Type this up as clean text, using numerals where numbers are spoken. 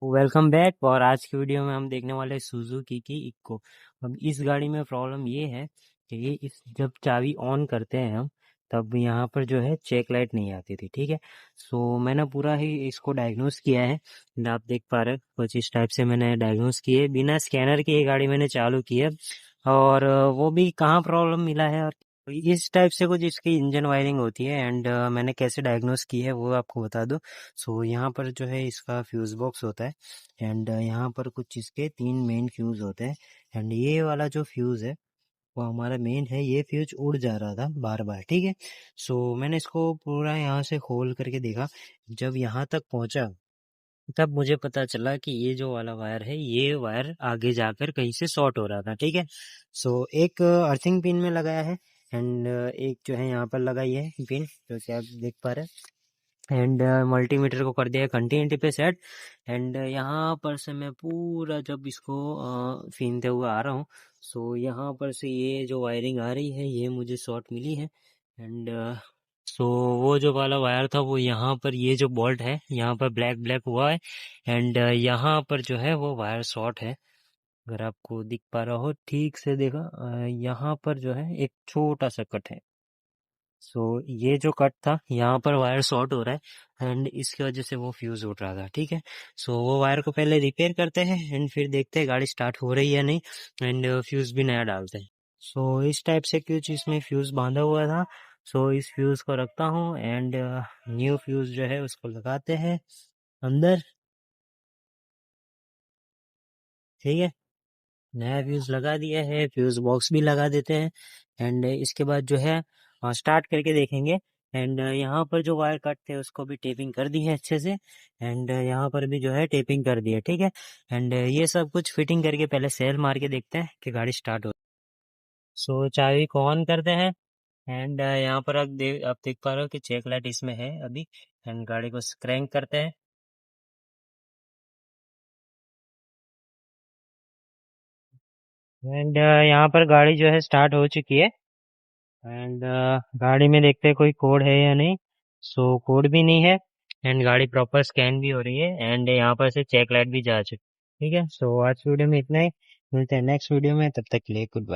Welcome back. और आज की वीडियो में हम देखने वाले हैं सुजुकी की इक्को। अब इस गाड़ी में प्रॉब्लम ये है कि ये इस जब चाबी ऑन करते हैं हम, तब यहाँ पर जो है चेक लाइट नहीं आती थी। ठीक है, सो मैंने पूरा ही इसको डायग्नोस किया है। आप देख पा रहे हैं, कुछ इस टाइप से मैंने डायग्नोस किए, बिना स्कैनर के ये गाड़ी मैंने चालू की है। और वो भी कहाँ प्रॉब्लम मिला है और इस टाइप से कुछ इसकी इंजन वायरिंग होती है। एंड मैंने कैसे डायग्नोस की है वो आपको बता दूं। सो यहाँ पर जो है इसका फ्यूज बॉक्स होता है। एंड यहाँ पर कुछ इसके 3 मेन फ्यूज होते हैं। एंड ये वाला जो फ्यूज है वो हमारा मेन है, ये फ्यूज उड़ जा रहा था बार बार। ठीक है, सो मैंने इसको पूरा यहाँ से खोल करके देखा। जब यहाँ तक पहुंचा तब मुझे पता चला कि ये जो वाला वायर है, ये वायर आगे जाकर कहीं से शॉर्ट हो रहा था। ठीक है, सो एक अर्थिंग पिन में लगाया है। एंड एक जो है यहाँ पर लगाई है पिन, जो कि आप देख पा रहे हैं। एंड मल्टीमीटर को कर दिया है कंटिन्यूटी पे सेट। एंड यहाँ पर से मैं पूरा जब इसको फीनते हुए आ रहा हूँ, सो यहाँ पर से ये जो वायरिंग आ रही है ये मुझे शॉर्ट मिली है। एंड सो वो जो वाला वायर था वो यहाँ पर, ये जो बोल्ट है यहाँ पर ब्लैक ब्लैक हुआ है। एंड यहाँ पर जो है वो वायर शॉर्ट है। अगर आपको दिख पा रहा हो ठीक से, देखा यहाँ पर जो है एक छोटा सा कट है। सो ये जो कट था यहाँ पर वायर शॉर्ट हो रहा है एंड इसकी वजह से वो फ्यूज उठ रहा था। ठीक है, सो वो वायर को पहले रिपेयर करते हैं एंड फिर देखते हैं गाड़ी स्टार्ट हो रही है या नहीं। एंड फ्यूज भी नया डालते हैं। सो इस टाइप से कुछ इसमें फ्यूज बांधा हुआ था। सो इस फ्यूज को रखता हूँ एंड न्यू फ्यूज जो है उसको लगाते हैं अंदर। ठीक है, नया फ्यूज लगा दिया है, फ्यूज बॉक्स भी लगा देते हैं। एंड इसके बाद जो है स्टार्ट करके देखेंगे। एंड यहाँ पर जो वायर कट थे उसको भी टेपिंग कर दी है अच्छे से। एंड यहाँ पर भी जो है टेपिंग कर दी है। ठीक है, एंड ये सब कुछ फिटिंग करके पहले सेल मार के देखते हैं कि गाड़ी स्टार्ट हो। सो चाबी को ऑन करते हैं। एंड यहाँ पर आप देख पा रहे हो कि चेक लाइट इसमें है अभी। एंड गाड़ी को क्रैंक करते हैं। एंड यहाँ पर गाड़ी जो है स्टार्ट हो चुकी है। एंड गाड़ी में देखते हैं कोई कोड है या नहीं। सो कोड भी नहीं है। एंड गाड़ी प्रॉपर स्कैन भी हो रही है एंड यहाँ पर से चेक लाइट भी जा चुकी। ठीक है, सो आज वीडियो में इतना ही। मिलते हैं नेक्स्ट वीडियो में, तब तक के लिए गुड बाय।